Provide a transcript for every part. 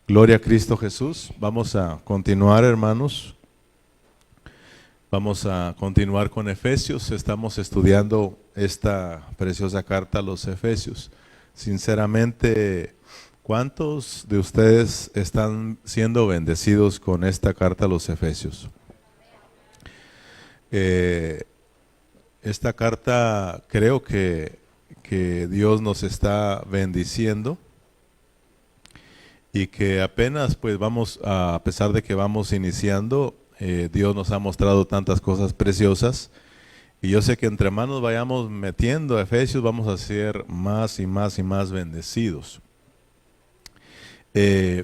Gloria a Cristo Jesús. Vamos a continuar, hermanos. Vamos a continuar con Efesios. Estamos estudiando esta preciosa carta a los Efesios. Sinceramente, ¿cuántos de ustedes están siendo bendecidos con esta carta a los Efesios? Esta carta creo que Dios nos está bendiciendo. Y que apenas pues vamos, a pesar de que vamos iniciando, Dios nos ha mostrado tantas cosas preciosas. Y yo sé que entre más nos vayamos metiendo a Efesios, vamos a ser más y más y más bendecidos.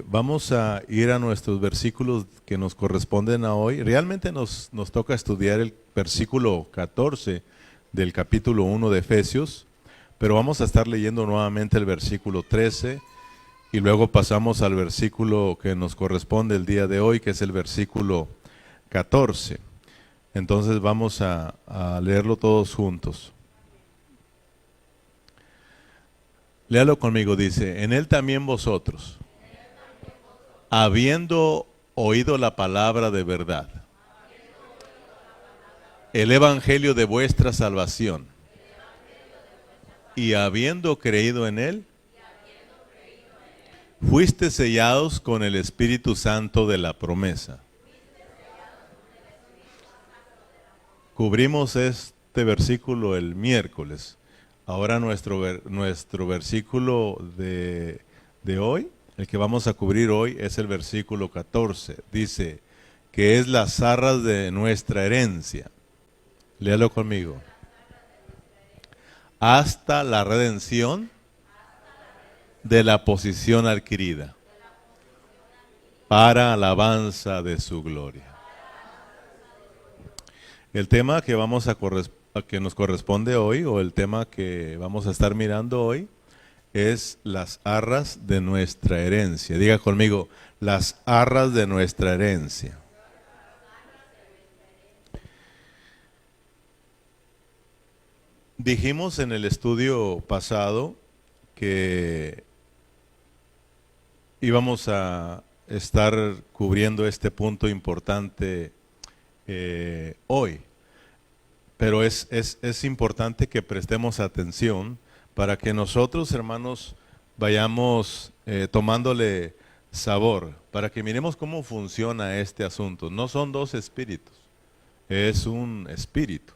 Vamos a ir a nuestros versículos que nos corresponden a hoy. Realmente nos toca estudiar el versículo 14 del capítulo 1 de Efesios, pero vamos a estar leyendo nuevamente el versículo 13. Y luego pasamos al versículo que nos corresponde el día de hoy, que es el versículo 14. Entonces vamos a leerlo todos juntos. Léalo conmigo, dice: en él también vosotros, habiendo oído la palabra de verdad, el evangelio de vuestra salvación, y habiendo creído en él, fuiste sellados con el Espíritu Santo de la promesa. Cubrimos este versículo el miércoles. Ahora nuestro versículo de hoy, el que vamos a cubrir hoy, es el versículo 14. Dice que es las arras de nuestra herencia. Léalo conmigo. Hasta la redención de la posesión adquirida, para alabanza de su gloria. El tema que que nos corresponde hoy, o el tema que vamos a estar mirando hoy, es las arras de nuestra herencia. Diga conmigo: las arras de nuestra herencia. Dijimos en el estudio pasado que íbamos a estar cubriendo este punto importante hoy, pero es importante que prestemos atención para que nosotros, hermanos, vayamos tomándole sabor, para que miremos cómo funciona este asunto. No son dos espíritus, es un espíritu.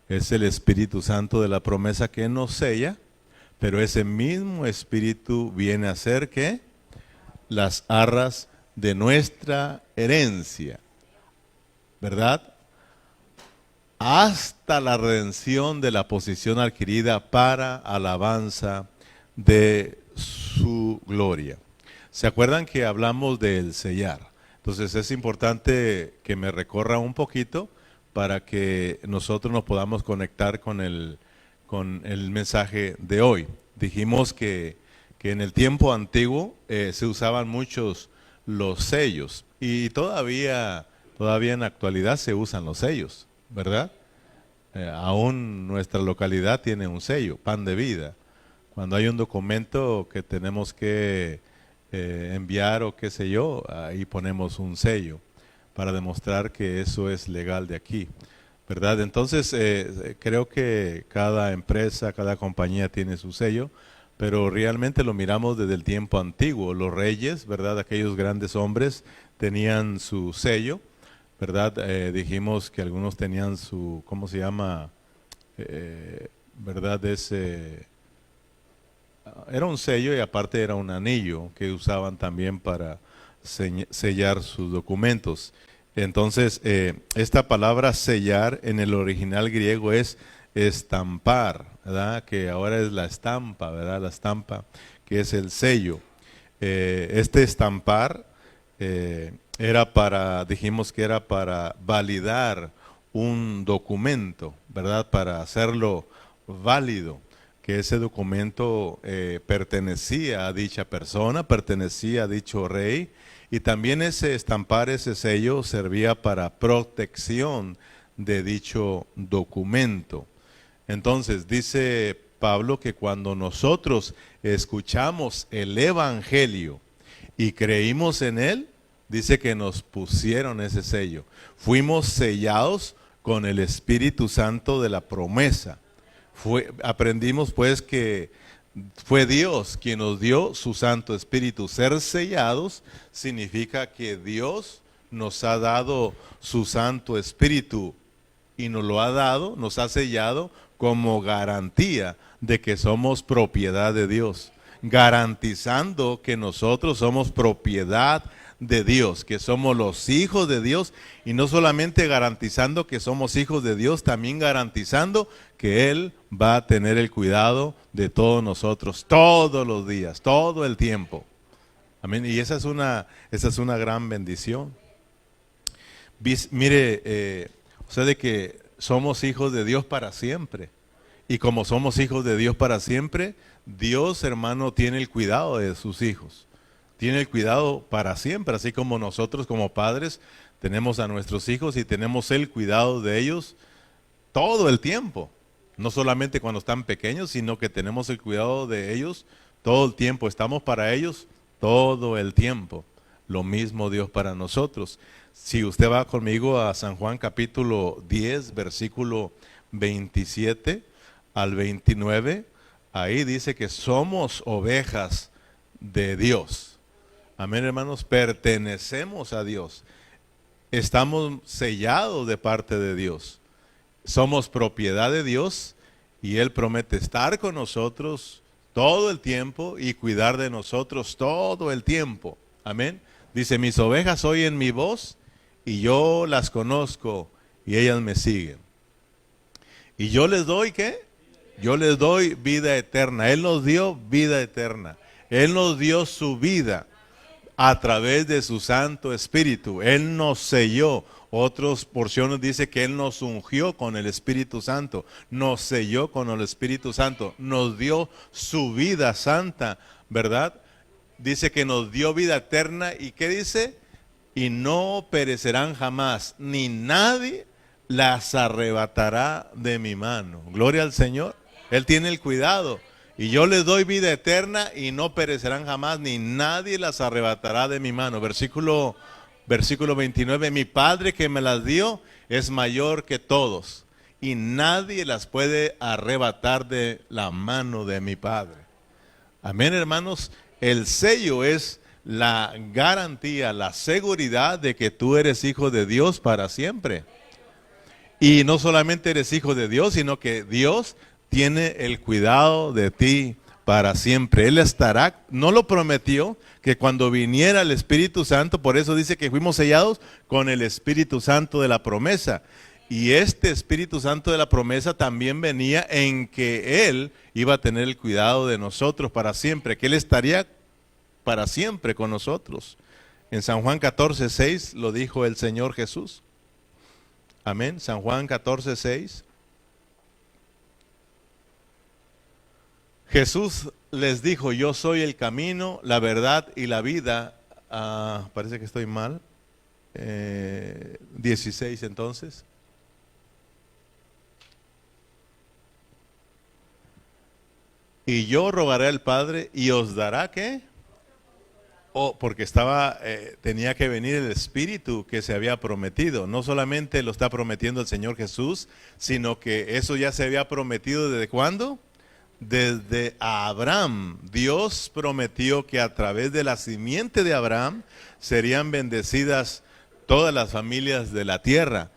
Es el Espíritu Santo de la promesa que nos sella, pero ese mismo espíritu viene a ser ¿qué? Las arras de nuestra herencia, ¿verdad? Hasta la redención de la posesión adquirida para alabanza de su gloria. ¿Se acuerdan que hablamos del sellar? Entonces es importante que me recorra un poquito para que nosotros nos podamos conectar con el mensaje de hoy. Dijimos que en el tiempo antiguo se usaban muchos los sellos, y todavía en la actualidad se usan los sellos, ¿verdad? Aún nuestra localidad tiene un sello, Pan de Vida. Cuando hay un documento que tenemos que enviar o qué sé yo, ahí ponemos un sello para demostrar que eso es legal de aquí, ¿verdad? Entonces creo que cada empresa, cada compañía tiene su sello, pero realmente lo miramos desde el tiempo antiguo. Los reyes, ¿verdad? Aquellos grandes hombres tenían su sello, ¿verdad? Dijimos que algunos tenían su, ¿cómo se llama? ¿Verdad? Era un sello, y aparte era un anillo que usaban también para sellar sus documentos. Entonces, esta palabra sellar en el original griego es estampar, ¿verdad? Que ahora es la estampa, ¿verdad? La estampa, que es el sello. Este estampar dijimos que era para validar un documento, ¿verdad? Para hacerlo válido, que ese documento pertenecía a dicha persona, pertenecía a dicho rey, y también ese estampar, ese sello, servía para protección de dicho documento. Entonces dice Pablo que cuando nosotros escuchamos el evangelio y creímos en Él, dice que nos pusieron ese sello. Fuimos sellados con el Espíritu Santo de la promesa. Aprendimos pues que fue Dios quien nos dio su Santo Espíritu. Ser sellados significa que Dios nos ha dado su Santo Espíritu y nos lo ha dado, nos ha sellado como garantía de que somos propiedad de Dios, garantizando que nosotros somos propiedad de Dios, que somos los hijos de Dios, y no solamente garantizando que somos hijos de Dios, también garantizando que Él va a tener el cuidado de todos nosotros, todos los días, todo el tiempo. Amén. Y esa es una gran bendición. Mire, o sea, de que somos hijos de Dios para siempre. Y como somos hijos de Dios para siempre, Dios, hermano, tiene el cuidado de sus hijos. Tiene el cuidado para siempre, así como nosotros como padres tenemos a nuestros hijos y tenemos el cuidado de ellos todo el tiempo. No solamente cuando están pequeños, sino que tenemos el cuidado de ellos todo el tiempo. Estamos para ellos todo el tiempo. Lo mismo Dios para nosotros. Si usted va conmigo a San Juan capítulo 10, versículo 27 al 29, ahí dice que somos ovejas de Dios. Amén, hermanos, pertenecemos a Dios. Estamos sellados de parte de Dios. Somos propiedad de Dios y Él promete estar con nosotros todo el tiempo y cuidar de nosotros todo el tiempo. Amén. Dice, mis ovejas oyen mi voz y yo las conozco y ellas me siguen. Y yo les doy, ¿qué? Yo les doy vida eterna. Él nos dio vida eterna. Él nos dio su vida a través de su Santo Espíritu. Él nos selló. Otras porciones dice que Él nos ungió con el Espíritu Santo. Nos selló con el Espíritu Santo. Nos dio su vida santa, ¿verdad? Dice que nos dio vida eterna. ¿Y qué dice? Y no perecerán jamás, ni nadie las arrebatará de mi mano. Gloria al Señor. Él tiene el cuidado. Y yo les doy vida eterna y no perecerán jamás, ni nadie las arrebatará de mi mano. Versículo 29, mi Padre que me las dio es mayor que todos, y nadie las puede arrebatar de la mano de mi Padre. Amén, hermanos. El sello es la garantía, la seguridad de que tú eres hijo de Dios para siempre. Y no solamente eres hijo de Dios, sino que Dios tiene el cuidado de ti para siempre. Él estará, no lo prometió, que cuando viniera el Espíritu Santo, por eso dice que fuimos sellados con el Espíritu Santo de la promesa. Y este Espíritu Santo de la promesa también venía en que Él iba a tener el cuidado de nosotros para siempre, que Él estaría para siempre con nosotros. En San Juan 14:6 lo dijo el Señor Jesús. Amén. San Juan 14:6. Jesús les dijo, yo soy el camino, la verdad y la vida. Parece que estoy mal. 16 entonces. Y yo rogaré al Padre y os dará, ¿qué? Porque tenía que venir el Espíritu que se había prometido. No solamente lo está prometiendo el Señor Jesús, sino que eso ya se había prometido ¿desde cuándo? Desde Abraham. Dios prometió que a través de la simiente de Abraham serían bendecidas todas las familias de la tierra.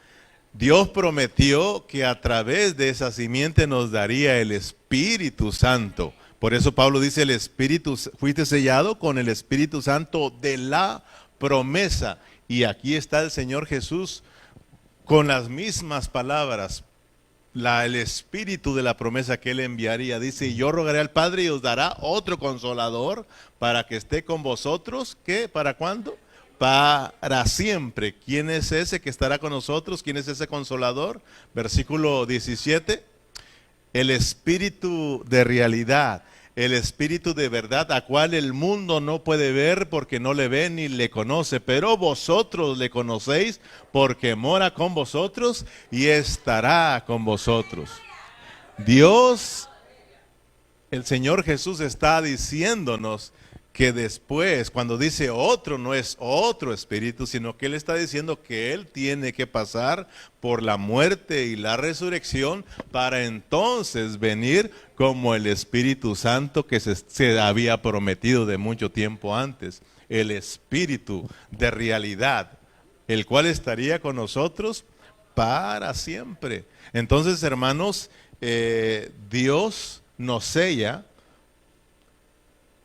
Dios prometió que a través de esa simiente nos daría el Espíritu Santo. Por eso Pablo dice, el Espíritu, fuiste sellado con el Espíritu Santo de la promesa. Y aquí está el Señor Jesús con las mismas palabras. El Espíritu de la promesa que Él enviaría. Dice, y yo rogaré al Padre y os dará otro Consolador para que esté con vosotros. ¿Qué? ¿Para cuándo? Para siempre. ¿Quién es ese que estará con nosotros? ¿Quién es ese Consolador? Versículo 17. El Espíritu de realidad, el Espíritu de verdad, a cual el mundo no puede ver porque no le ve ni le conoce, pero vosotros le conocéis porque mora con vosotros y estará con vosotros. Dios, el Señor Jesús está diciéndonos que después, cuando dice otro, no es otro espíritu, sino que Él está diciendo que Él tiene que pasar por la muerte y la resurrección para entonces venir como el Espíritu Santo que se había prometido de mucho tiempo antes. El Espíritu de realidad, el cual estaría con nosotros para siempre. Entonces, hermanos, Dios nos sella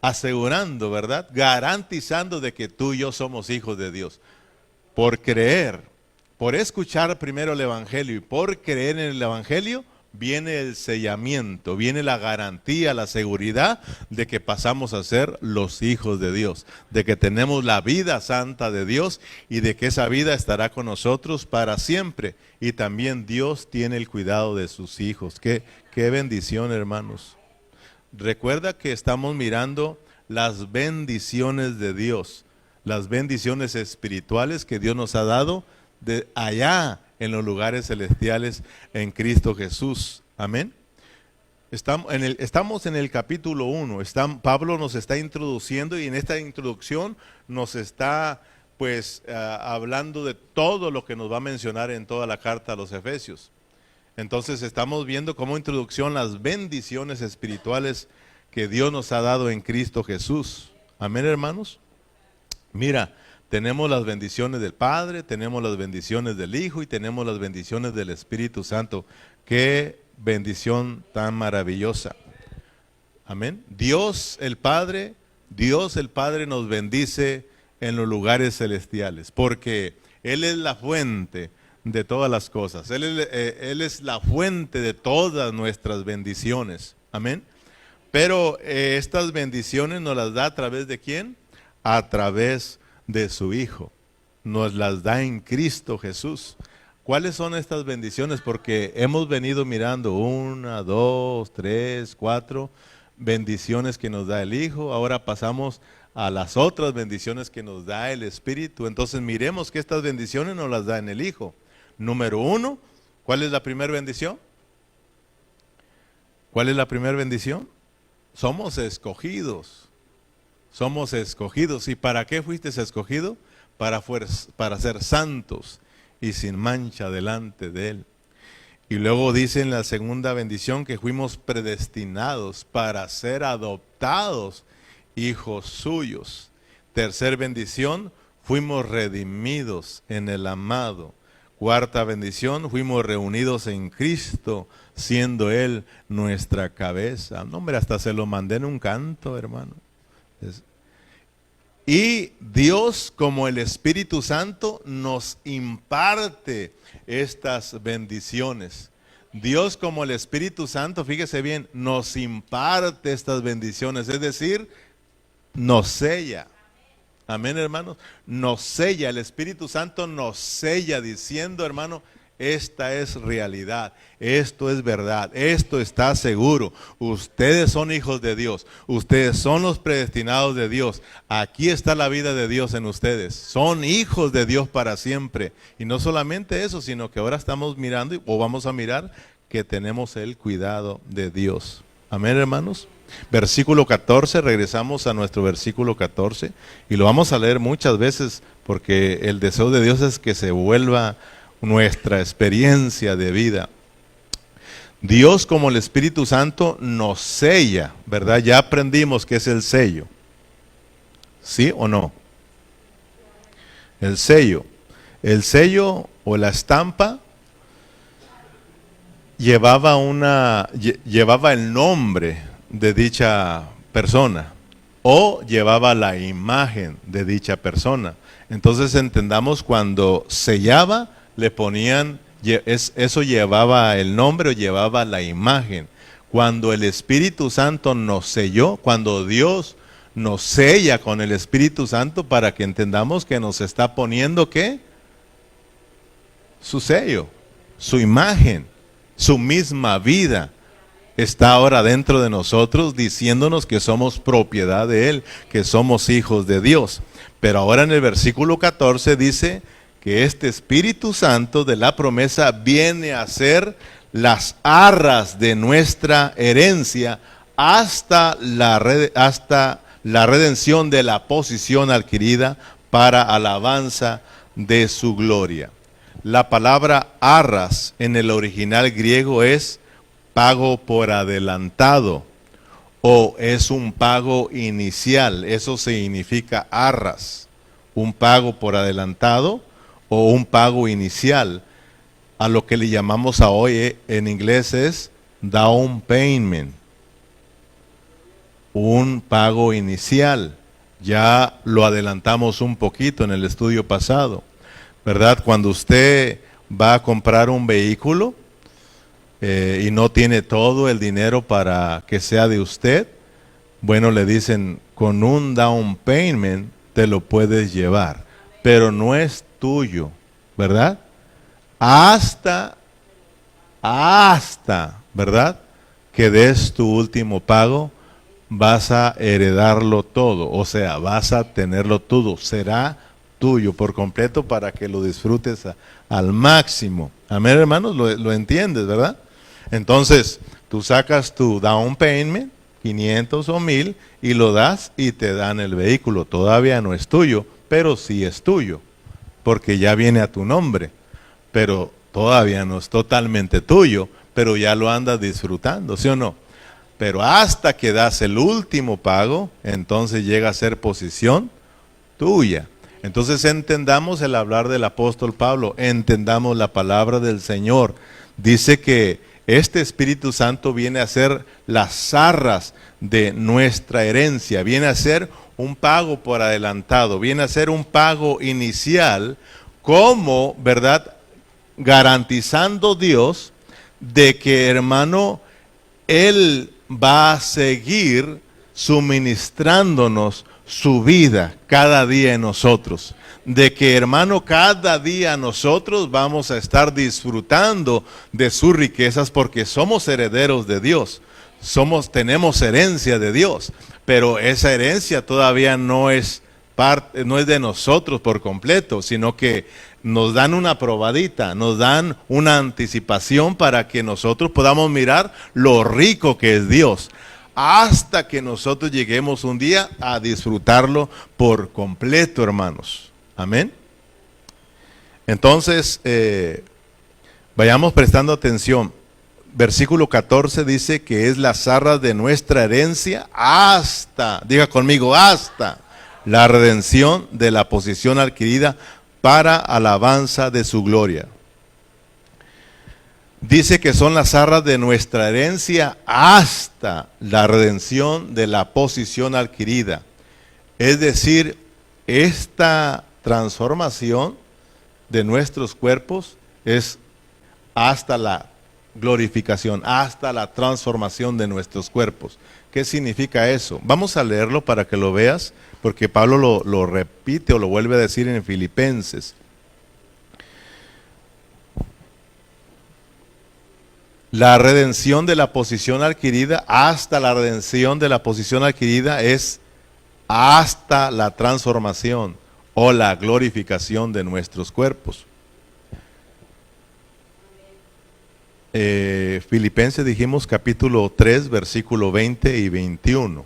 asegurando, ¿verdad? Garantizando de que tú y yo somos hijos de Dios. Por creer, por escuchar primero el Evangelio y por creer en el Evangelio, viene el sellamiento, viene la garantía, la seguridad de que pasamos a ser los hijos de Dios, de que tenemos la vida santa de Dios y de que esa vida estará con nosotros para siempre. Y también Dios tiene el cuidado de sus hijos. Qué bendición, hermanos. Recuerda que estamos mirando las bendiciones de Dios, las bendiciones espirituales que Dios nos ha dado de allá en los lugares celestiales en Cristo Jesús. Amén. Estamos en el capítulo 1. Pablo nos está introduciendo y en esta introducción nos está hablando de todo lo que nos va a mencionar en toda la carta a los Efesios. Entonces estamos viendo como introducción las bendiciones espirituales que Dios nos ha dado en Cristo Jesús. Amén, hermanos. Mira, tenemos las bendiciones del Padre, tenemos las bendiciones del Hijo y tenemos las bendiciones del Espíritu Santo. Qué bendición tan maravillosa. Amén. Dios el Padre nos bendice en los lugares celestiales, porque Él es la fuente de todas las cosas. Él es la fuente de todas nuestras bendiciones. Amén. Pero estas bendiciones nos las da a través de ¿quién? A través de su Hijo. Nos las da en Cristo Jesús. ¿Cuáles son estas bendiciones? Porque hemos venido mirando 1, 2, 3, 4 bendiciones que nos da el Hijo. Ahora pasamos a las otras bendiciones que nos da el Espíritu. Entonces miremos que estas bendiciones nos las da en el Hijo. Número 1, ¿cuál es la primera bendición? ¿Cuál es la primera bendición? Somos escogidos. Somos escogidos. ¿Y para qué fuiste escogido? Para ser santos y sin mancha delante de Él. Y luego dice en la segunda bendición que fuimos predestinados para ser adoptados hijos suyos. Tercer bendición, fuimos redimidos en el amado. Cuarta bendición, fuimos reunidos en Cristo, siendo Él nuestra cabeza. No, hombre, hasta se lo mandé en un canto, hermano. Y Dios, como el Espíritu Santo, nos imparte estas bendiciones. Dios, como el Espíritu Santo, fíjese bien, nos imparte estas bendiciones, es decir, nos sella. Amén, hermanos. Nos sella, el Espíritu Santo nos sella diciendo, hermano, esta es realidad, esto es verdad, esto está seguro. Ustedes son hijos de Dios, ustedes son los predestinados de Dios. Aquí está la vida de Dios en ustedes. Son hijos de Dios para siempre. Y no solamente eso, sino que ahora estamos mirando, o vamos a mirar, que tenemos el cuidado de Dios. Amén, hermanos. Versículo 14, regresamos a nuestro versículo 14 y lo vamos a leer muchas veces porque el deseo de Dios es que se vuelva nuestra experiencia de vida. Dios, como el Espíritu Santo, nos sella, ¿verdad? Ya aprendimos qué es el sello. ¿Sí o no? El sello o la estampa llevaba el nombre de dicha persona o llevaba la imagen de dicha persona. Entonces entendamos, cuando sellaba le ponían, eso llevaba el nombre o llevaba la imagen. Cuando el Espíritu Santo nos selló, cuando Dios nos sella con el Espíritu Santo, para que entendamos que nos está poniendo ¿qué? Su sello, su imagen, su misma vida está ahora dentro de nosotros, diciéndonos que somos propiedad de Él, que somos hijos de Dios. Pero ahora en el versículo 14 dice que este Espíritu Santo de la promesa viene a ser las arras de nuestra herencia hasta la redención de la posición adquirida para alabanza de su gloria. La palabra arras en el original griego es pago por adelantado o es un pago inicial. Eso significa arras, un pago por adelantado o un pago inicial. A lo que le llamamos a hoy en inglés es down payment, un pago inicial. Ya lo adelantamos un poquito en el estudio pasado, ¿verdad? Cuando usted va a comprar un vehículo y no tiene todo el dinero para que sea de usted, bueno, le dicen, con un down payment te lo puedes llevar, pero no es tuyo, ¿verdad? Hasta, ¿verdad? Que des tu último pago, vas a heredarlo todo, o sea, vas a tenerlo todo, será tuyo por completo para que lo disfrutes al máximo. Amén, hermanos, lo entiendes, ¿verdad? Entonces, tú sacas tu down payment, 500 o 1000, y lo das y te dan el vehículo. Todavía no es tuyo, pero sí es tuyo, porque ya viene a tu nombre, pero todavía no es totalmente tuyo, pero ya lo andas disfrutando, ¿sí o no? Pero hasta que das el último pago, entonces llega a ser posición tuya. Entonces entendamos el hablar del apóstol Pablo, entendamos la palabra del Señor. Dice que este Espíritu Santo viene a ser las arras de nuestra herencia, viene a ser un pago por adelantado, viene a ser un pago inicial, como, ¿verdad?, garantizando Dios de que, hermano, Él va a seguir suministrándonos su vida cada día en nosotros. De que, hermano, cada día nosotros vamos a estar disfrutando de sus riquezas porque somos herederos de Dios. Tenemos herencia de Dios, pero esa herencia todavía no es de nosotros por completo, sino que nos dan una probadita, nos dan una anticipación para que nosotros podamos mirar lo rico que es Dios, hasta que nosotros lleguemos un día a disfrutarlo por completo, hermanos. Amén. Entonces, vayamos prestando atención. Versículo 14 dice que es las arras de nuestra herencia hasta, diga conmigo, hasta la redención de la posesión adquirida para alabanza de su gloria. Dice que son las arras de nuestra herencia hasta la redención de la posesión adquirida. Es decir, esta transformación de nuestros cuerpos es hasta la glorificación, hasta la transformación de nuestros cuerpos. ¿Qué significa eso? Vamos a leerlo para que lo veas, porque Pablo lo repite o lo vuelve a decir en Filipenses. La redención de la posición adquirida, hasta la redención de la posición adquirida es hasta la transformación o la glorificación de nuestros cuerpos. Filipenses dijimos capítulo 3, versículo 20 y 21.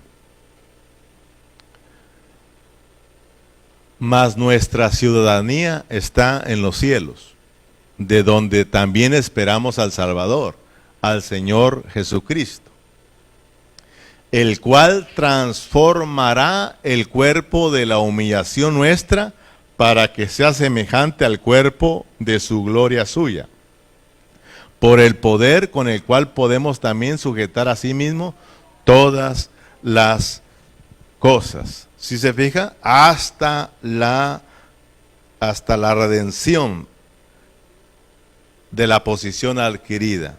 Mas nuestra ciudadanía está en los cielos, de donde también esperamos al Salvador, al Señor Jesucristo, el cual transformará el cuerpo de la humillación nuestra para que sea semejante al cuerpo de su gloria suya, por el poder con el cual podemos también sujetar a sí mismo todas las cosas. ¿Sí se fija? Hasta la redención de la posición adquirida.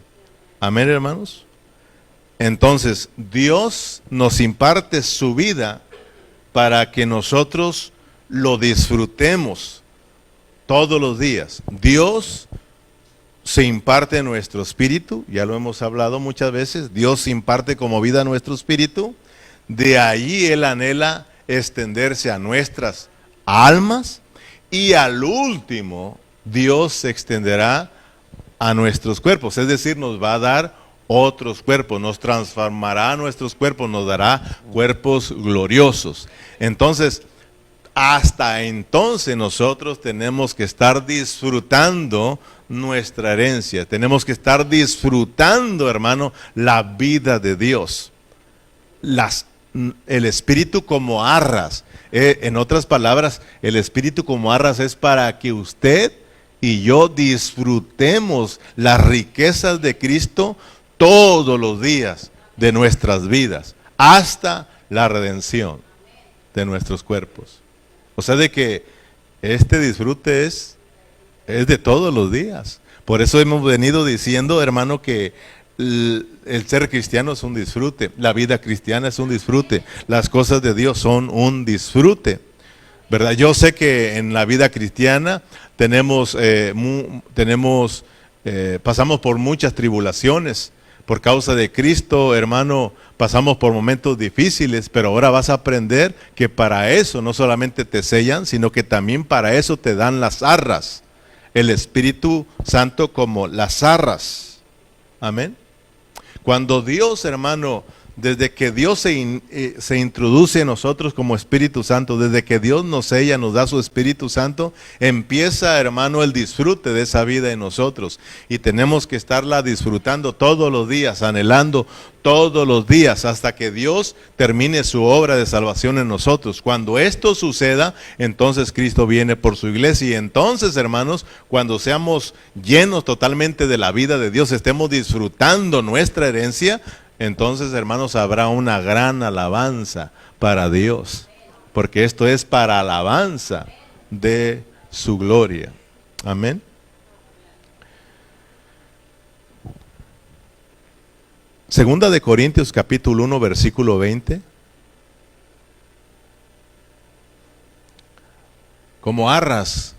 Amén, hermanos. Entonces, Dios nos imparte su vida para que nosotros lo disfrutemos todos los días. Dios se imparte en nuestro espíritu, ya lo hemos hablado muchas veces, Dios imparte como vida a nuestro espíritu, de ahí Él anhela extenderse a nuestras almas y al último Dios se extenderá a nuestros cuerpos, es decir, nos va a dar otros cuerpos, nos transformará nuestros cuerpos, nos dará cuerpos gloriosos. Entonces, hasta entonces nosotros tenemos que estar disfrutando nuestra herencia, tenemos que estar disfrutando, hermano, la vida de Dios. El espíritu como arras, en otras palabras, el espíritu como arras es para que usted y yo disfrutemos las riquezas de Cristo todos los días de nuestras vidas, hasta la redención de nuestros cuerpos. O sea, de que este disfrute es de todos los días. Por eso hemos venido diciendo, hermano, que el ser cristiano es un disfrute, la vida cristiana es un disfrute, las cosas de Dios son un disfrute, ¿verdad? Yo sé que en la vida cristiana pasamos por muchas tribulaciones. Por causa de Cristo, hermano, pasamos por momentos difíciles, pero ahora vas a aprender que para eso no solamente te sellan, sino que también para eso te dan las arras. El Espíritu Santo como las arras. Amén. Cuando Dios, hermano, desde que Dios se introduce en nosotros como Espíritu Santo, desde que Dios nos sella, nos da su Espíritu Santo, empieza, hermano, el disfrute de esa vida en nosotros. Y tenemos que estarla disfrutando todos los días, anhelando todos los días, hasta que Dios termine su obra de salvación en nosotros. Cuando esto suceda, entonces Cristo viene por su iglesia. Y entonces, hermanos, cuando seamos llenos totalmente de la vida de Dios, estemos disfrutando nuestra herencia, entonces, hermanos, habrá una gran alabanza para Dios, porque esto es para alabanza de su gloria. Amén. Segunda de Corintios capítulo 1, versículo 20. Como arras,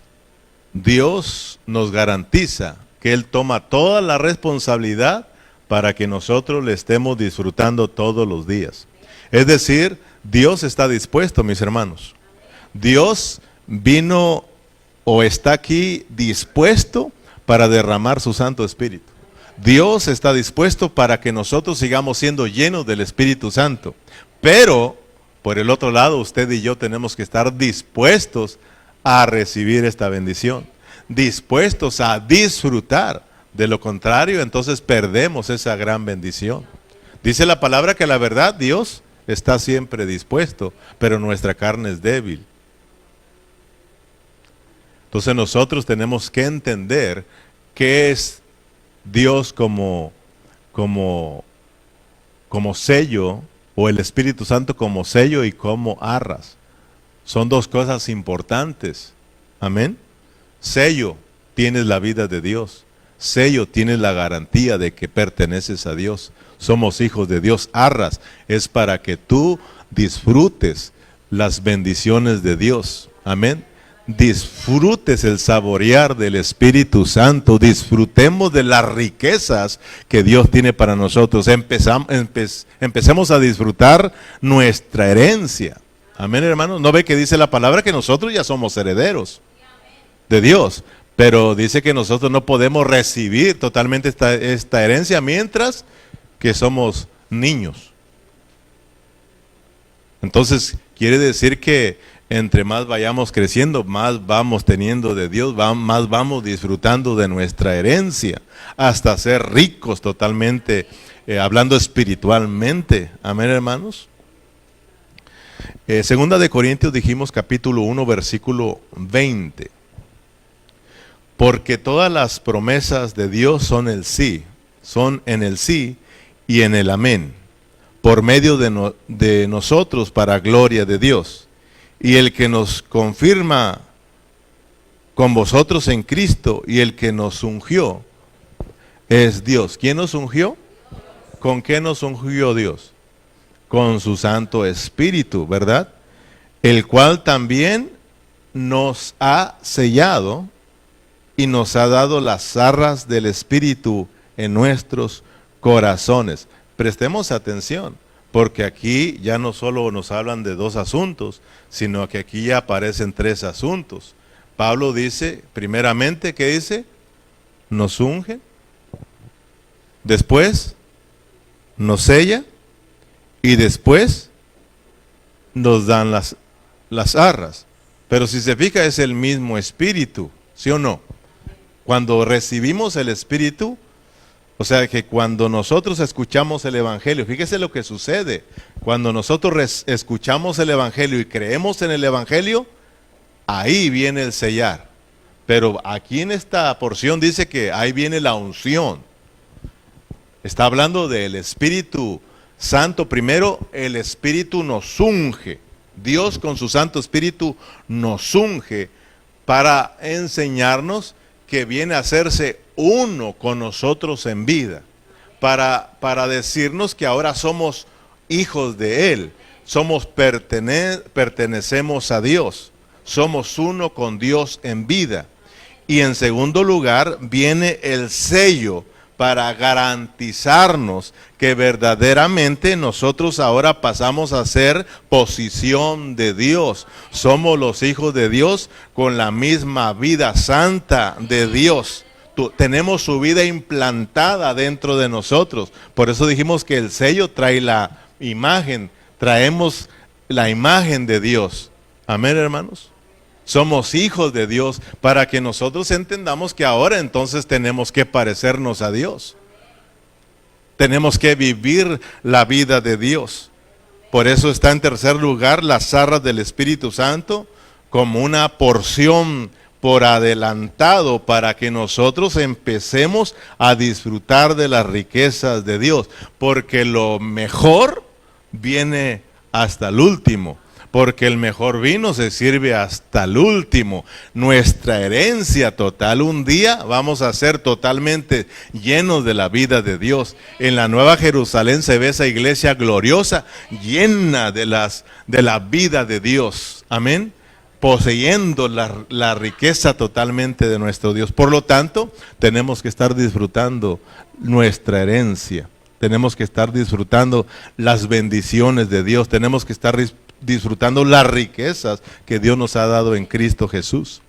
Dios nos garantiza que Él toma toda la responsabilidad para que nosotros le estemos disfrutando todos los días. Es decir, Dios está dispuesto, mis hermanos. Dios vino o está aquí dispuesto para derramar su Santo Espíritu. Dios está dispuesto para que nosotros sigamos siendo llenos del Espíritu Santo. Pero, por el otro lado, usted y yo tenemos que estar dispuestos a recibir esta bendición, dispuestos a disfrutar. De lo contrario, entonces perdemos esa gran bendición. Dice la palabra que la verdad, Dios está siempre dispuesto, pero nuestra carne es débil. Entonces nosotros tenemos que entender qué es Dios como sello, o el Espíritu Santo como sello y como arras. Son dos cosas importantes. Amén. Sello, tienes la vida de Dios. Sello, tienes la garantía de que perteneces a Dios. Somos hijos de Dios. Arras es para que tú disfrutes las bendiciones de Dios. Amén. Disfrutes el saborear del Espíritu Santo. Disfrutemos de las riquezas que Dios tiene para nosotros. Empecemos a disfrutar nuestra herencia. Amén, hermanos. ¿No ve que dice la palabra que nosotros ya somos herederos de Dios? Pero dice que nosotros no podemos recibir totalmente esta herencia mientras que somos niños. Entonces, quiere decir que entre más vayamos creciendo, más vamos teniendo de Dios, más vamos disfrutando de nuestra herencia, hasta ser ricos totalmente, hablando espiritualmente. Amén, hermanos. Segunda de Corintios dijimos capítulo 1, versículo 20. Porque todas las promesas de Dios son en el sí y en el amén, por medio de nosotros para gloria de Dios. Y el que nos confirma con vosotros en Cristo y el que nos ungió es Dios. ¿Quién nos ungió? ¿Con qué nos ungió Dios? Con su Santo Espíritu, ¿verdad? El cual también nos ha sellado y nos ha dado las arras del Espíritu en nuestros corazones. Prestemos atención, porque aquí ya no solo nos hablan de dos asuntos, sino que aquí ya aparecen tres asuntos. Pablo dice, primeramente, ¿qué dice? Nos unge. Después, nos sella y después nos dan las arras. Pero si se fija, es el mismo Espíritu, ¿sí o no? Cuando recibimos el Espíritu, o sea que cuando nosotros escuchamos el Evangelio, fíjese lo que sucede. Cuando nosotros escuchamos el Evangelio y creemos en el Evangelio, ahí viene el sellar. Pero aquí en esta porción dice que ahí viene la unción. Está hablando del Espíritu Santo. Primero, el Espíritu nos unge. Dios con su Santo Espíritu nos unge para enseñarnos que viene a hacerse uno con nosotros en vida. Para decirnos que ahora somos hijos de Él. Pertenecemos a Dios. Somos uno con Dios en vida. Y en segundo lugar, viene el sello para garantizarnos que verdaderamente nosotros ahora pasamos a ser posición de Dios. Somos los hijos de Dios con la misma vida santa de Dios. Tenemos su vida implantada dentro de nosotros. Por eso dijimos que el sello trae la imagen, traemos la imagen de Dios. Amén, hermanos. Somos hijos de Dios para que nosotros entendamos que ahora entonces tenemos que parecernos a Dios. Tenemos que vivir la vida de Dios. Por eso está en tercer lugar las arras del Espíritu Santo como una porción por adelantado para que nosotros empecemos a disfrutar de las riquezas de Dios. Porque lo mejor viene hasta el último. Porque el mejor vino se sirve hasta el último. Nuestra herencia total, un día vamos a ser totalmente llenos de la vida de Dios. En la Nueva Jerusalén se ve esa iglesia gloriosa, llena de la vida de Dios. Amén. Poseyendo la riqueza totalmente de nuestro Dios. Por lo tanto, tenemos que estar disfrutando nuestra herencia. Tenemos que estar disfrutando las bendiciones de Dios. Tenemos que estar disfrutando las riquezas que Dios nos ha dado en Cristo Jesús.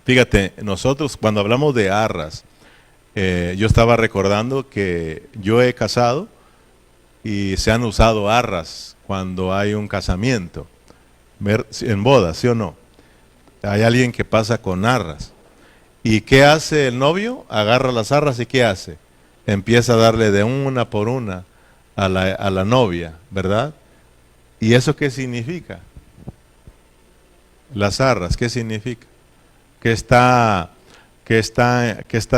Fíjate, nosotros cuando hablamos de arras, yo estaba recordando que yo he casado y se han usado arras cuando hay un casamiento, en bodas, ¿sí o no? Hay alguien que pasa con arras. ¿Y qué hace el novio? Agarra las arras y ¿qué hace? Empieza a darle de una por una a la novia, ¿verdad? ¿Y eso qué significa? Las arras, ¿qué significa? ¿Qué está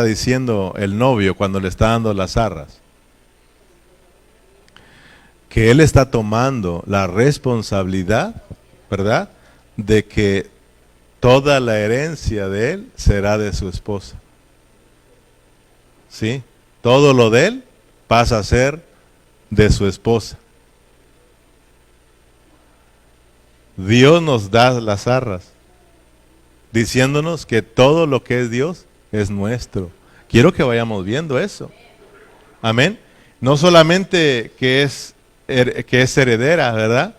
diciendo el novio cuando le está dando las arras? Que él está tomando la responsabilidad, ¿verdad? De que toda la herencia de él será de su esposa. ¿Sí? Todo lo de él pasa a ser de su esposa. Dios nos da las arras, diciéndonos que todo lo que es Dios es nuestro. Quiero que vayamos viendo eso. Amén. No solamente que es heredera, ¿verdad?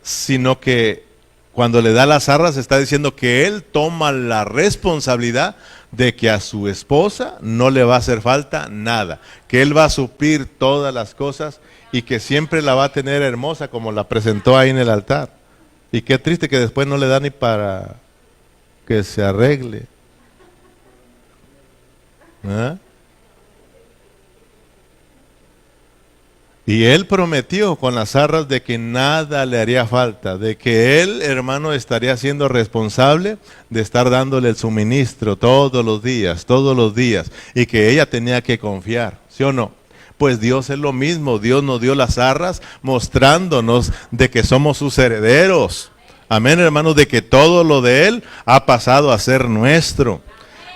Sino que cuando le da las arras está diciendo que Él toma la responsabilidad de que a su esposa no le va a hacer falta nada. Que Él va a suplir todas las cosas y que siempre la va a tener hermosa como la presentó ahí en el altar. Y qué triste que después no le da ni para que se arregle. ¿Ah? Y él prometió con las arras de que nada le haría falta, de que él, hermano, estaría siendo responsable de estar dándole el suministro todos los días, y que ella tenía que confiar, ¿sí o no? Pues Dios es lo mismo, Dios nos dio las arras mostrándonos de que somos sus herederos. Amén, hermanos, de que todo lo de Él ha pasado a ser nuestro.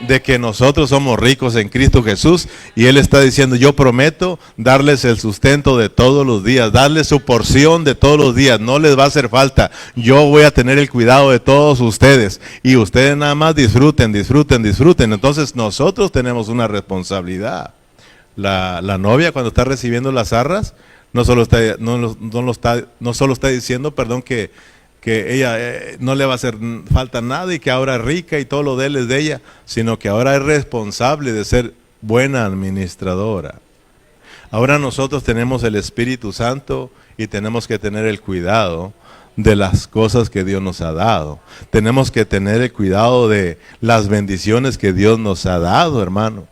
De que nosotros somos ricos en Cristo Jesús y Él está diciendo, yo prometo darles el sustento de todos los días, darles su porción de todos los días, no les va a hacer falta, yo voy a tener el cuidado de todos ustedes y ustedes nada más disfruten. Entonces nosotros tenemos una responsabilidad. La novia cuando está recibiendo las arras no solo está diciendo, perdón, que ella no le va a hacer falta nada y que ahora es rica y todo lo de él es de ella, sino que ahora es responsable de ser buena administradora. Ahora nosotros tenemos el Espíritu Santo y tenemos que tener el cuidado de las cosas que Dios nos ha dado. Tenemos que tener el cuidado de las bendiciones que Dios nos ha dado, hermano.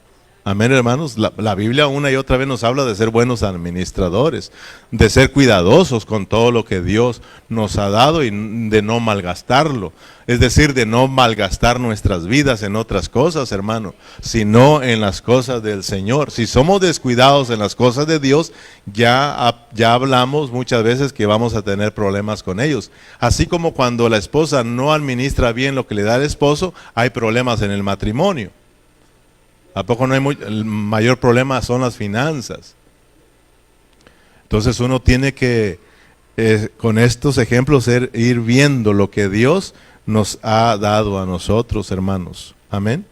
Amén, hermanos. La Biblia una y otra vez nos habla de ser buenos administradores, de ser cuidadosos con todo lo que Dios nos ha dado y de no malgastarlo. Es decir, de no malgastar nuestras vidas en otras cosas, hermano, sino en las cosas del Señor. Si somos descuidados en las cosas de Dios, ya hablamos muchas veces que vamos a tener problemas con ellos. Así como cuando la esposa no administra bien lo que le da el esposo, hay problemas en el matrimonio. ¿A poco no hay el mayor problema son las finanzas? Entonces uno tiene que, con estos ejemplos, ir viendo lo que Dios nos ha dado a nosotros, hermanos. Amén.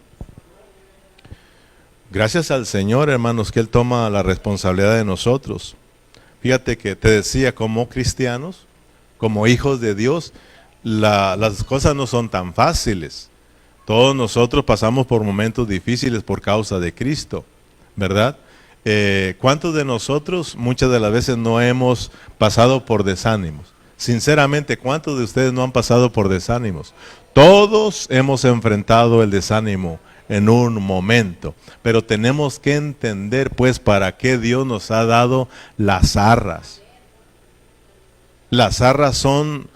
Gracias al Señor, hermanos, que Él toma la responsabilidad de nosotros. Fíjate que te decía, como cristianos, como hijos de Dios, las cosas no son tan fáciles. Todos nosotros pasamos por momentos difíciles por causa de Cristo, ¿verdad? ¿Cuántos de nosotros muchas de las veces no hemos pasado por desánimos? Sinceramente, ¿cuántos de ustedes no han pasado por desánimos? Todos hemos enfrentado el desánimo en un momento, pero tenemos que entender pues para qué Dios nos ha dado las arras. Las arras son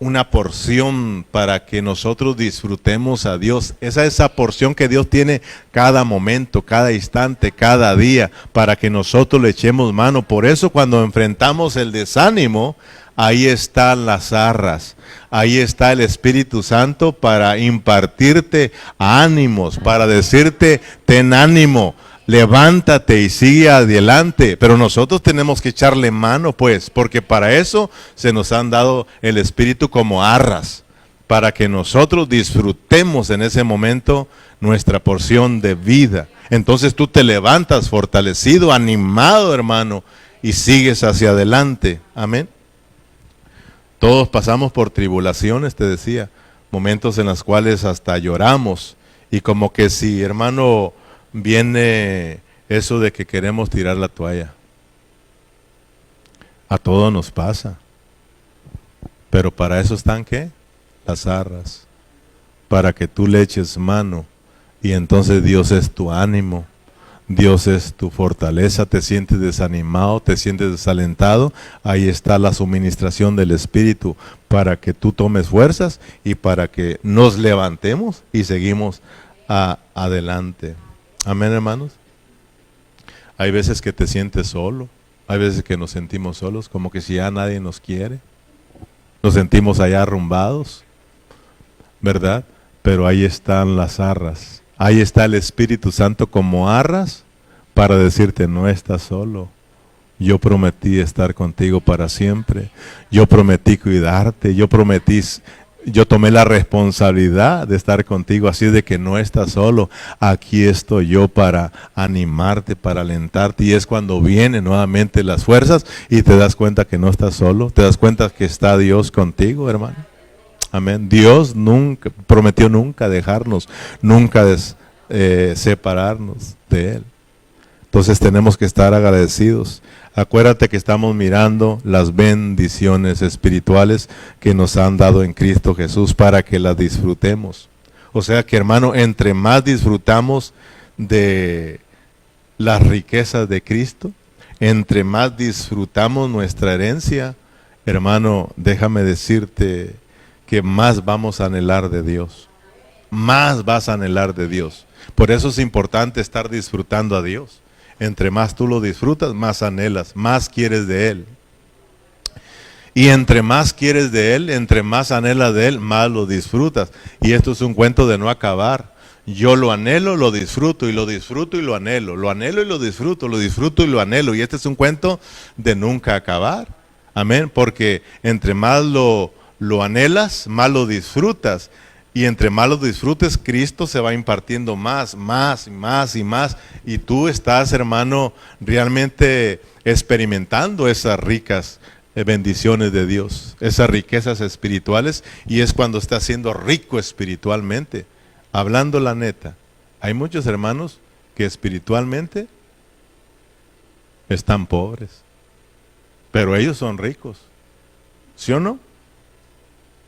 una porción para que nosotros disfrutemos a Dios. Esa porción que Dios tiene cada momento, cada instante, cada día, para que nosotros le echemos mano. Por eso cuando enfrentamos el desánimo, ahí están las arras, ahí está el Espíritu Santo para impartirte ánimos, para decirte, ten ánimo, levántate y sigue adelante. Pero nosotros tenemos que echarle mano, pues, porque para eso se nos han dado el Espíritu como arras, para que nosotros disfrutemos en ese momento nuestra porción de vida. Entonces tú te levantas fortalecido, animado, hermano, y sigues hacia adelante. Amén. Todos pasamos por tribulaciones, te decía, momentos en los cuales hasta lloramos, y como que si, hermano, viene eso de que queremos tirar la toalla. A todos nos pasa. Pero para eso están, ¿qué? Las arras. Para que tú le eches mano. Y entonces Dios es tu ánimo. Dios es tu fortaleza. Te sientes desanimado, te sientes desalentado. Ahí está la suministración del Espíritu para que tú tomes fuerzas y para que nos levantemos y seguimos adelante. Amén, hermanos. Hay veces que te sientes solo, hay veces que nos sentimos solos, como que si ya nadie nos quiere. Nos sentimos allá arrumbados, ¿verdad? Pero ahí están las arras. Ahí está el Espíritu Santo como arras para decirte, no estás solo. Yo prometí estar contigo para siempre. Yo prometí cuidarte. Yo tomé la responsabilidad de estar contigo, así de que no estás solo. Aquí estoy yo para animarte, para alentarte. Y es cuando vienen nuevamente las fuerzas y te das cuenta que no estás solo. Te das cuenta que está Dios contigo, hermano. Amén. Dios prometió nunca dejarnos, nunca separarnos de Él. Entonces tenemos que estar agradecidos. Acuérdate que estamos mirando las bendiciones espirituales que nos han dado en Cristo Jesús para que las disfrutemos. O sea que, hermano, entre más disfrutamos de las riquezas de Cristo, entre más disfrutamos nuestra herencia, hermano, déjame decirte que más vamos a anhelar de Dios. Más vas a anhelar de Dios. Por eso es importante estar disfrutando a Dios. Entre más tú lo disfrutas, más anhelas, más quieres de Él. Y entre más quieres de Él, entre más anhelas de Él, más lo disfrutas. Y esto es un cuento de no acabar. Yo lo anhelo, lo disfruto, y lo disfruto y lo anhelo. Lo anhelo y lo disfruto y lo anhelo. Y este es un cuento de nunca acabar. Amén. Porque entre más lo anhelas, más lo disfrutas. Y entre más lo disfrutes, Cristo se va impartiendo más, más y más y más. Y tú estás, hermano, realmente experimentando esas ricas bendiciones de Dios, esas riquezas espirituales. Y es cuando estás siendo rico espiritualmente. Hablando la neta, hay muchos hermanos que espiritualmente Están pobres. Pero ellos son ricos. ¿Sí o no?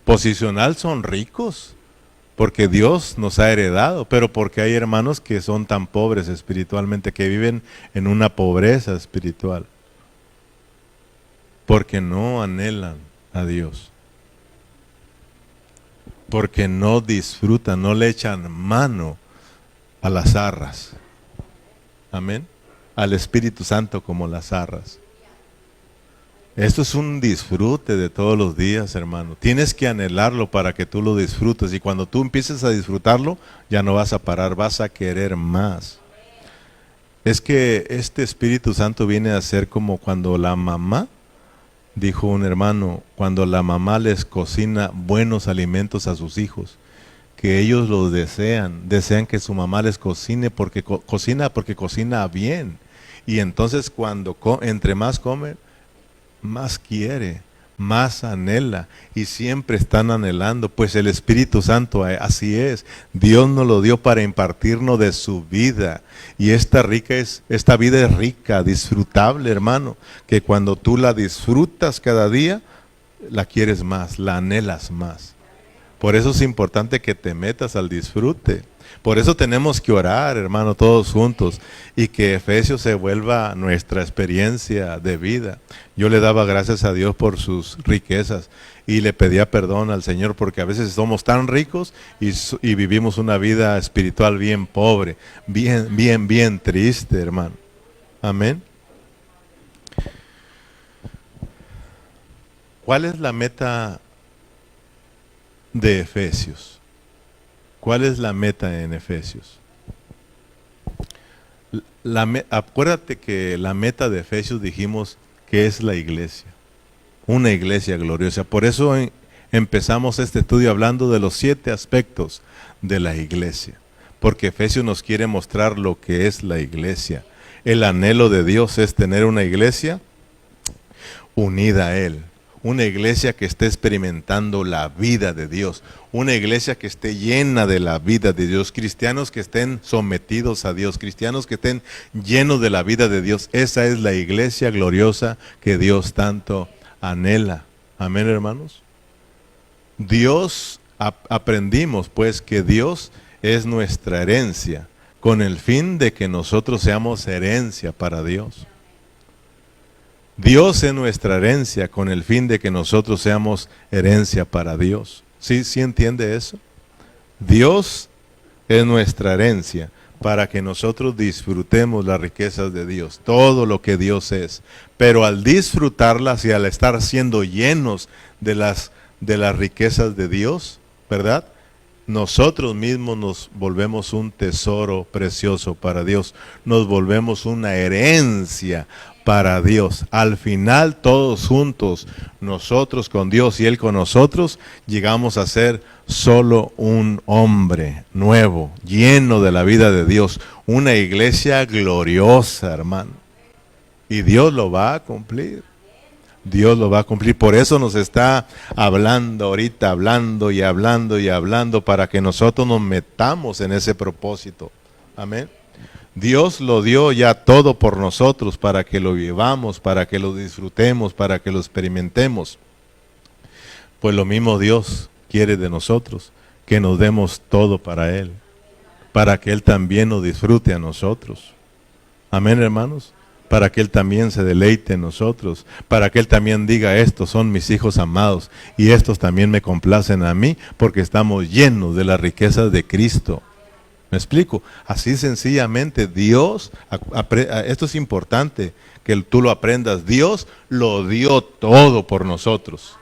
Posicional son ricos. Porque Dios nos ha heredado. Pero porque hay hermanos que son tan pobres espiritualmente, que viven en una pobreza espiritual. Porque no anhelan a Dios. Porque no disfrutan, no le echan mano a las arras. Amén. Al Espíritu Santo como las arras. Esto es un disfrute de todos los días, hermano. Tienes que anhelarlo para que tú lo disfrutes. Y cuando tú empieces a disfrutarlo, ya no vas a parar, vas a querer más. Es que este Espíritu Santo viene a ser como cuando la mamá, dijo un hermano, cuando la mamá les cocina buenos alimentos a sus hijos, que ellos los desean que su mamá les cocine porque cocina bien. Y entonces cuando entre más come, más quiere, más anhela, y siempre están anhelando, pues el Espíritu Santo así es. Dios nos lo dio para impartirnos de su vida, y esta vida es rica, disfrutable, hermano, que cuando tú la disfrutas cada día, la quieres más, la anhelas más. Por eso es importante que te metas al disfrute. Por eso tenemos que orar, hermano, todos juntos, y que Efesios se vuelva nuestra experiencia de vida. Yo le daba gracias a Dios por sus riquezas y le pedía perdón al Señor porque a veces somos tan ricos y vivimos una vida espiritual bien pobre, bien triste, hermano. Amén. ¿Cuál es la meta de Efesios? ¿Cuál es la meta en Efesios? Acuérdate que la meta de Efesios dijimos que es la iglesia, una iglesia gloriosa. Por eso empezamos este estudio hablando de los 7 aspectos de la iglesia, porque Efesios nos quiere mostrar lo que es la iglesia. El anhelo de Dios es tener una iglesia unida a Él. Una iglesia que esté experimentando la vida de Dios. Una iglesia que esté llena de la vida de Dios. Cristianos que estén sometidos a Dios. Cristianos que estén llenos de la vida de Dios. Esa es la iglesia gloriosa que Dios tanto anhela. Amén, hermanos. Aprendimos pues que Dios es nuestra herencia, con el fin de que nosotros seamos herencia para Dios. Dios es nuestra herencia con el fin de que nosotros seamos herencia para Dios. ¿Sí entiende eso? Dios es nuestra herencia para que nosotros disfrutemos las riquezas de Dios, todo lo que Dios es. Pero al disfrutarlas y al estar siendo llenos de las riquezas de Dios, ¿verdad? Nosotros mismos nos volvemos un tesoro precioso para Dios. Nos volvemos una herencia para Dios. Al final, todos juntos, nosotros con Dios y Él con nosotros, llegamos a ser solo un hombre nuevo, lleno de la vida de Dios. Una iglesia gloriosa, hermano. Y Dios lo va a cumplir. Dios lo va a cumplir. Por eso nos está hablando ahorita, hablando, para que nosotros nos metamos en ese propósito. Amén. Dios lo dio ya todo por nosotros, para que lo vivamos, para que lo disfrutemos, para que lo experimentemos. Pues lo mismo Dios quiere de nosotros, que nos demos todo para Él, para que Él también nos disfrute a nosotros. Amén, hermanos. Para que Él también se deleite en nosotros, para que Él también diga, estos son mis hijos amados, y estos también me complacen a mí, porque estamos llenos de las riquezas de Cristo. ¿Me explico? Así sencillamente, Dios, esto es importante, que tú lo aprendas, Dios lo dio todo por nosotros,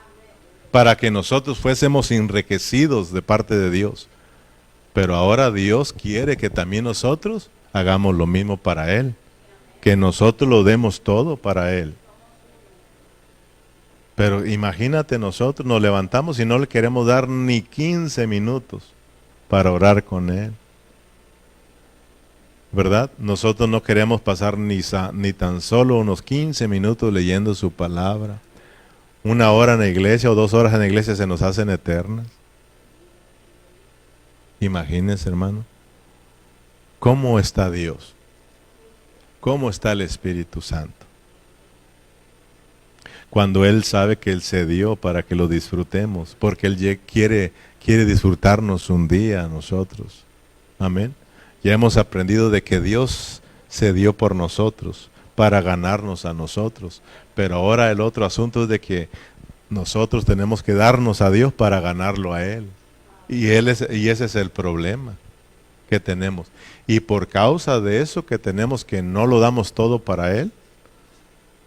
para que nosotros fuésemos enriquecidos de parte de Dios. Pero ahora Dios quiere que también nosotros hagamos lo mismo para Él. Que nosotros lo demos todo para Él. Pero imagínate, nosotros nos levantamos y no le queremos dar ni 15 minutos para orar con Él. ¿Verdad? Nosotros no queremos pasar ni tan solo unos 15 minutos leyendo su palabra. 1 hora en la iglesia o 2 horas en la iglesia se nos hacen eternas. Imagínense, hermano. ¿Cómo está Dios? ¿Cómo está el Espíritu Santo? cuando Él sabe que Él se dio para que lo disfrutemos, porque Él quiere disfrutarnos un día a nosotros. Amén. Ya hemos aprendido de que Dios se dio por nosotros, para ganarnos a nosotros. Pero ahora el otro asunto es de que nosotros tenemos que darnos a Dios para ganarlo a Él. Y ese es el problema que tenemos. Y por causa de eso que tenemos, que no lo damos todo para Él,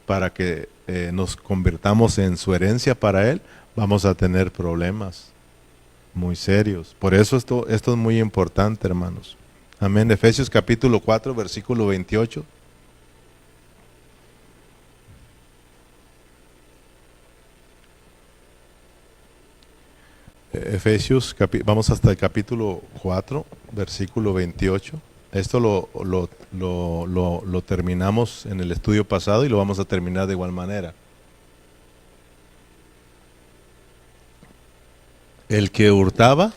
para que nos convirtamos en su herencia para Él, vamos a tener problemas muy serios. Por eso esto es muy importante, hermanos. Amén. Efesios capítulo 4, versículo 28. Efesios, vamos hasta el capítulo 4, versículo 28. Esto lo terminamos en el estudio pasado y lo vamos a terminar de igual manera. El que hurtaba,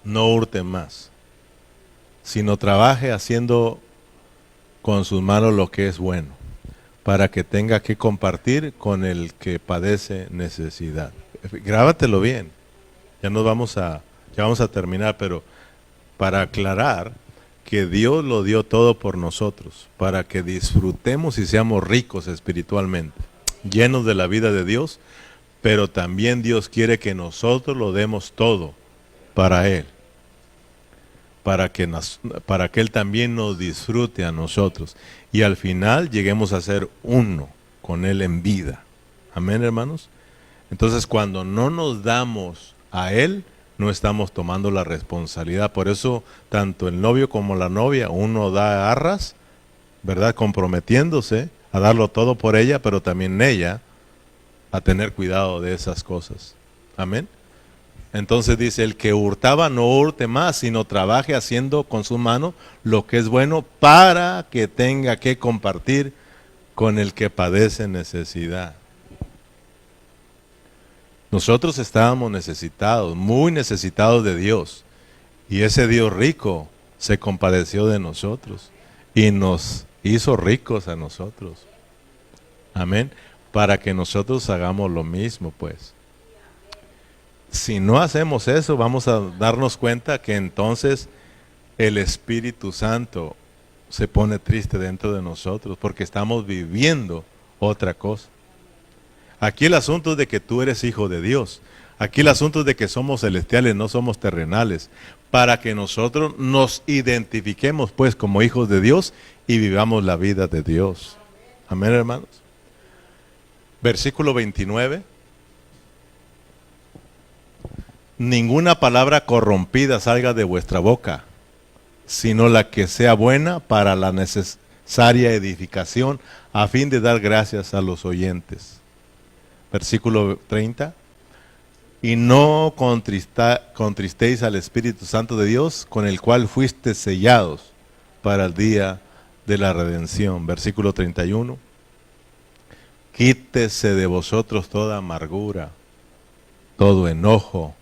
no hurte más, sino trabaje haciendo con sus manos lo que es bueno, para que tenga que compartir con el que padece necesidad. Grábatelo bien. Ya vamos a terminar, pero para aclarar que Dios lo dio todo por nosotros, para que disfrutemos y seamos ricos espiritualmente, llenos de la vida de Dios, pero también Dios quiere que nosotros lo demos todo para Él, para que Él también nos disfrute a nosotros y al final lleguemos a ser uno con Él en vida. Amén, hermanos. Entonces, cuando no nos damos a Él, no estamos tomando la responsabilidad. Por eso, tanto el novio como la novia, uno da arras, ¿verdad? Comprometiéndose a darlo todo por ella, pero también ella a tener cuidado de esas cosas. Amén. Entonces dice, el que hurtaba no hurte más, sino trabaje haciendo con su mano lo que es bueno para que tenga que compartir con el que padece necesidad. Nosotros estábamos necesitados, muy necesitados de Dios. Y ese Dios rico se compadeció de nosotros y nos hizo ricos a nosotros. Amén. Para que nosotros hagamos lo mismo, pues. Si no hacemos eso, vamos a darnos cuenta que entonces el Espíritu Santo se pone triste dentro de nosotros porque estamos viviendo otra cosa. Aquí el asunto es de que tú eres hijo de Dios. Aquí el asunto es de que somos celestiales, no somos terrenales. Para que nosotros nos identifiquemos pues como hijos de Dios y vivamos la vida de Dios. Amén, hermanos. Versículo 29. Ninguna palabra corrompida salga de vuestra boca, sino la que sea buena para la necesaria edificación, a fin de dar gracias a los oyentes. Versículo 30. Y no contristéis al Espíritu Santo de Dios, con el cual fuisteis sellados para el día de la redención. Versículo 31. Quítese de vosotros toda amargura, todo enojo,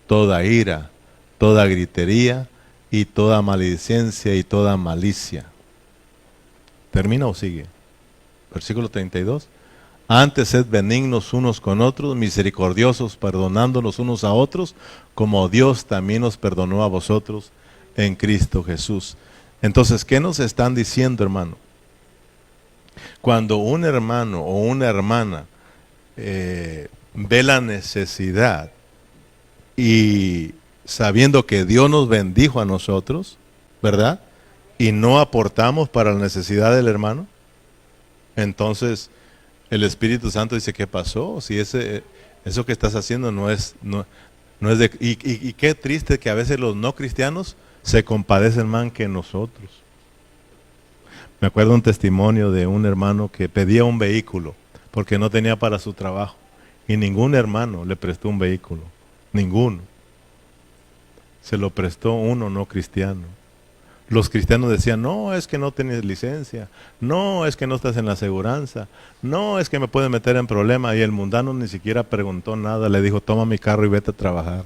toda ira, toda gritería y toda maledicencia y toda malicia. ¿Termina o sigue? Versículo 32. Antes sed benignos unos con otros, misericordiosos, perdonándonos unos a otros, como Dios también nos perdonó a vosotros en Cristo Jesús. Entonces, ¿qué nos están diciendo, hermano? Cuando un hermano o una hermana ve la necesidad y sabiendo que Dios nos bendijo a nosotros, ¿verdad? Y no aportamos para la necesidad del hermano, entonces el Espíritu Santo dice, ¿qué pasó? Si eso que estás haciendo no es de... Y qué triste que a veces los no cristianos se compadecen más que nosotros. Me acuerdo un testimonio de un hermano que pedía un vehículo porque no tenía para su trabajo. Y ningún hermano le prestó un vehículo. Ninguno. Se lo prestó uno no cristiano. Los cristianos decían, no, es que no tienes licencia. No, es que no estás en la aseguranza. No, es que me pueden meter en problema. Y el mundano ni siquiera preguntó nada. Le dijo, toma mi carro y vete a trabajar.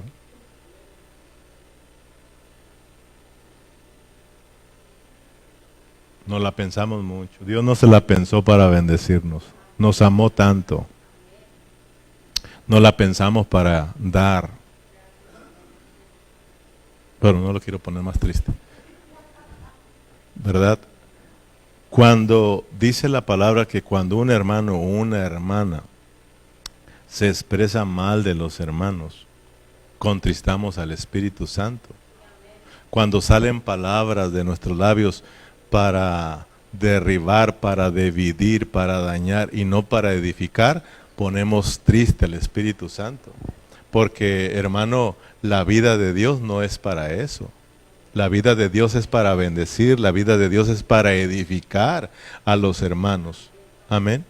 No la pensamos mucho. Dios no se la pensó para bendecirnos. Nos amó tanto No la pensamos para dar. Pero no lo quiero poner más triste. ¿Verdad? Cuando dice la palabra que cuando un hermano o una hermana se expresa mal de los hermanos, contristamos al Espíritu Santo. Cuando salen palabras de nuestros labios para derribar, para dividir, para dañar y no para edificar, ponemos triste al Espíritu Santo. Porque, hermano, la vida de Dios no es para eso. La vida de Dios es para bendecir, la vida de Dios es para edificar a los hermanos. Amén.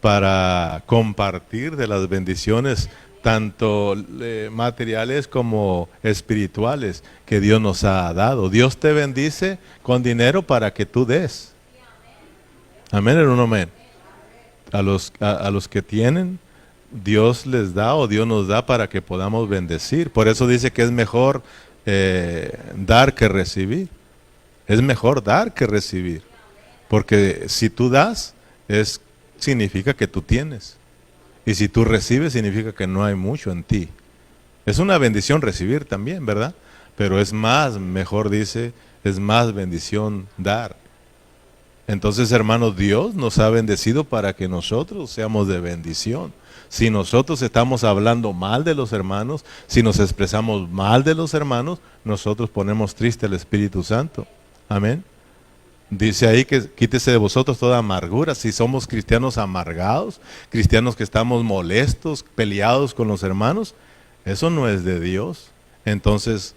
Para compartir de las bendiciones, tanto materiales como espirituales, que Dios nos ha dado. Dios te bendice con dinero para que tú des. Amén, hermano, amén. A los que tienen, Dios les da o Dios nos da para que podamos bendecir. Por eso dice que es mejor dar que recibir. Es mejor dar que recibir. Porque si tú das, significa que tú tienes. Y si tú recibes, significa que no hay mucho en ti. Es una bendición recibir también, ¿verdad? Pero es más, mejor dice, es más bendición dar. Entonces, hermanos, Dios nos ha bendecido para que nosotros seamos de bendición. Si nosotros estamos hablando mal de los hermanos, si nos expresamos mal de los hermanos, nosotros ponemos triste al Espíritu Santo. Amén. Dice ahí que quítese de vosotros toda amargura. Si somos cristianos amargados, cristianos que estamos molestos, peleados con los hermanos, eso no es de Dios. Entonces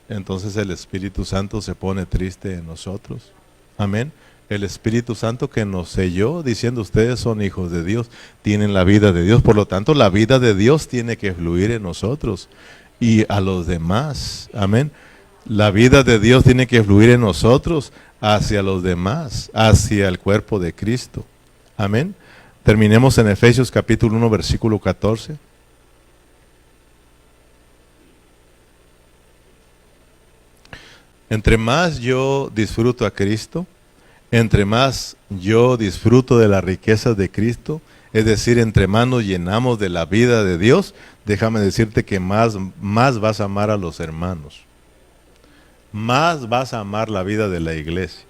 el Espíritu Santo se pone triste en nosotros. Amén. El Espíritu Santo que nos selló diciendo ustedes son hijos de Dios, tienen la vida de Dios. Por lo tanto, la vida de Dios tiene que fluir en nosotros y a los demás. Amén. La vida de Dios tiene que fluir en nosotros hacia los demás, hacia el cuerpo de Cristo. Amén. Terminemos en Efesios capítulo 1, versículo 14. Entre más yo disfruto a Cristo, entre más yo disfruto de las riquezas de Cristo, es decir, entre más nos llenamos de la vida de Dios, déjame decirte que más vas a amar a los hermanos. Más vas a amar la vida de la iglesia.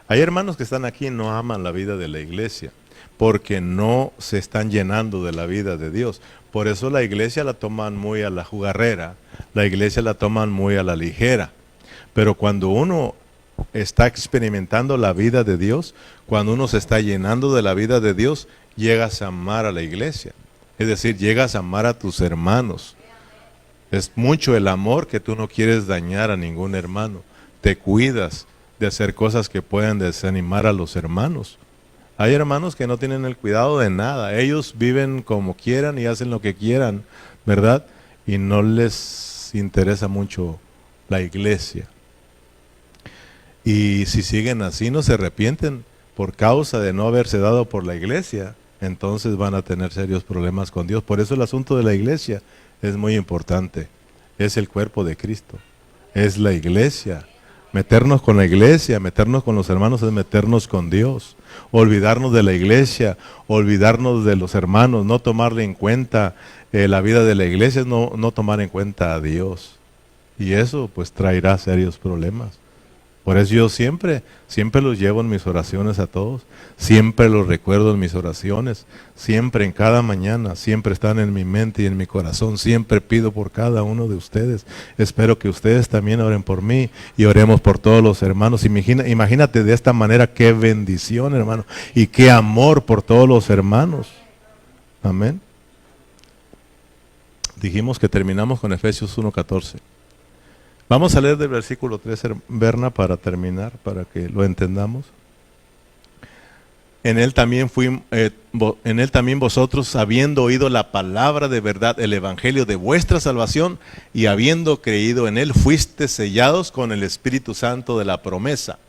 Hay hermanos que están aquí y no aman la vida de la iglesia, porque no se están llenando de la vida de Dios. Por eso la iglesia la toman muy a la jugarrera, la iglesia la toman muy a la ligera. Pero cuando uno está experimentando la vida de Dios, cuando uno se está llenando de la vida de Dios, llegas a amar a la iglesia. Es decir, llegas a amar a tus hermanos. Es mucho el amor que tú no quieres dañar a ningún hermano. Te cuidas de hacer cosas que puedan desanimar a los hermanos. Hay hermanos que no tienen el cuidado de nada. Ellos viven como quieran y hacen lo que quieran, ¿verdad? Y no les interesa mucho la iglesia. Y si siguen así, no se arrepienten por causa de no haberse dado por la iglesia, entonces van a tener serios problemas con Dios. Por eso el asunto de la iglesia es muy importante. Es el cuerpo de Cristo. Es la iglesia. Meternos con la iglesia, meternos con los hermanos es meternos con Dios. Olvidarnos de la iglesia, olvidarnos de los hermanos, no tomarle en cuenta la vida de la iglesia, es no tomar en cuenta a Dios. Y eso pues traerá serios problemas. Por eso yo siempre los llevo en mis oraciones a todos, siempre los recuerdo en mis oraciones, siempre en cada mañana, siempre están en mi mente y en mi corazón, siempre pido por cada uno de ustedes. Espero que ustedes también oren por mí y oremos por todos los hermanos. Imagínate de esta manera qué bendición, hermano, y qué amor por todos los hermanos. Amén. Dijimos que terminamos con Efesios 1:14. Vamos a leer del versículo 3, Berna, para terminar, para que lo entendamos. En él también vosotros, habiendo oído la palabra de verdad, el evangelio de vuestra salvación, y habiendo creído en él, fuiste sellados con el Espíritu Santo de la promesa,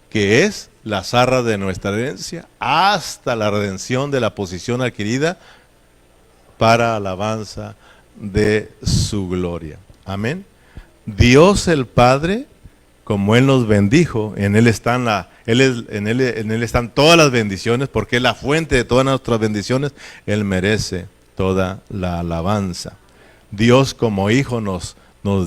que es la zarra de nuestra herencia, hasta la redención de la posesión adquirida para alabanza de su gloria. Amén. Dios el Padre, como Él nos bendijo, en Él está en Él están todas las bendiciones, porque es la fuente de todas nuestras bendiciones. Él merece toda la alabanza. Dios como Hijo nos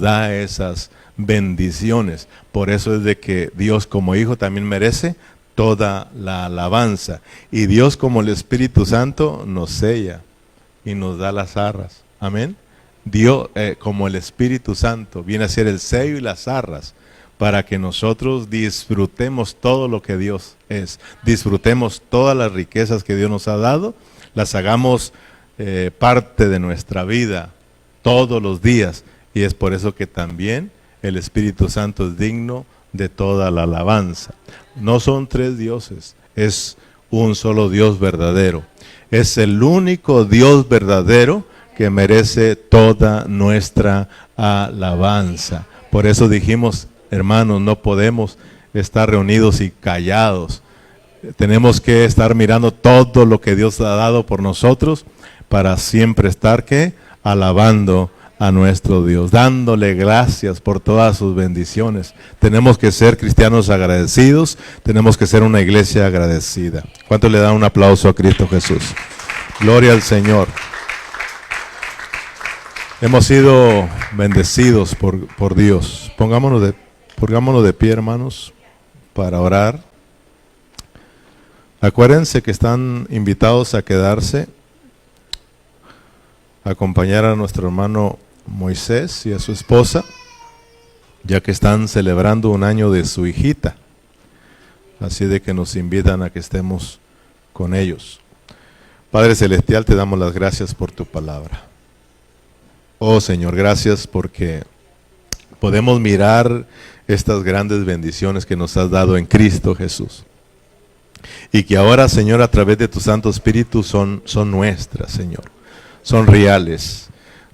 da esas bendiciones. Por eso es de que Dios como Hijo también merece toda la alabanza. Y Dios como el Espíritu Santo nos sella y nos da las arras. Amén. Dios como el Espíritu Santo viene a ser el sello y las arras para que nosotros disfrutemos todo lo que Dios es. Disfrutemos todas las riquezas que Dios nos ha dado, las hagamos parte de nuestra vida todos los días. Y es por eso que también el Espíritu Santo es digno de toda la alabanza. No son tres dioses, es un solo Dios verdadero. Es el único Dios verdadero que merece toda nuestra alabanza. Por eso dijimos, hermanos, no podemos estar reunidos y callados. Tenemos que estar mirando todo lo que Dios ha dado por nosotros para siempre estar alabando a nuestro Dios, dándole gracias por todas sus bendiciones. Tenemos que ser cristianos agradecidos, tenemos que ser una iglesia agradecida. ¿Cuánto le dan un aplauso a Cristo Jesús? Gloria al Señor. Hemos sido bendecidos por Dios. Pongámonos de pie, hermanos, para orar. Acuérdense que están invitados a quedarse, a acompañar a nuestro hermano Moisés y a su esposa, ya que están celebrando un año de su hijita. Así de que nos invitan a que estemos con ellos. Padre Celestial, te damos las gracias por tu palabra. Oh Señor, gracias porque podemos mirar estas grandes bendiciones que nos has dado en Cristo Jesús. Y que ahora, Señor, a través de tu Santo Espíritu son nuestras, Señor. Son reales.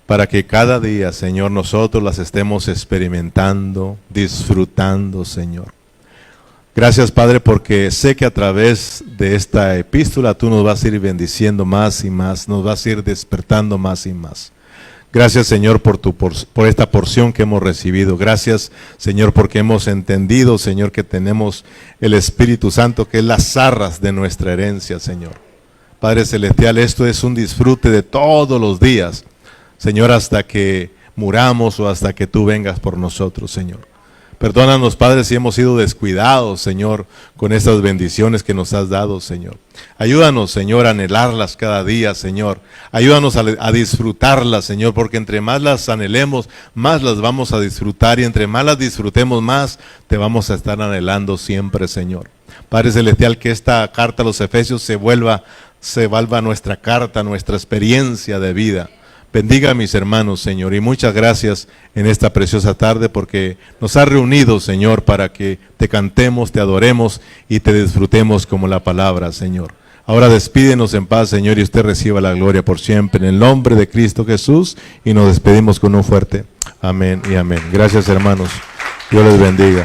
Para que cada día, Señor, nosotros las estemos experimentando, disfrutando, Señor. Gracias, Padre, porque sé que a través de esta epístola tú nos vas a ir bendiciendo más y más, nos vas a ir despertando más y más. Gracias, Señor, por esta porción que hemos recibido. Gracias, Señor, porque hemos entendido, Señor, que tenemos el Espíritu Santo, que es las arras de nuestra herencia, Señor. Padre Celestial, esto es un disfrute de todos los días, Señor, hasta que muramos o hasta que tú vengas por nosotros, Señor. Perdónanos, Padre, si hemos sido descuidados, Señor, con estas bendiciones que nos has dado, Señor. Ayúdanos, Señor, a anhelarlas cada día, Señor. Ayúdanos a disfrutarlas, Señor, porque entre más las anhelemos, más las vamos a disfrutar. Y entre más las disfrutemos, más te vamos a estar anhelando siempre, Señor. Padre Celestial, que esta carta a los Efesios se vuelva nuestra carta, nuestra experiencia de vida. Bendiga a mis hermanos, Señor, y muchas gracias en esta preciosa tarde porque nos has reunido, Señor, para que te cantemos, te adoremos y te disfrutemos como la palabra, Señor. Ahora despídenos en paz, Señor, y usted reciba la gloria por siempre en el nombre de Cristo Jesús, y nos despedimos con un fuerte amén y amén. Gracias, hermanos. Dios les bendiga.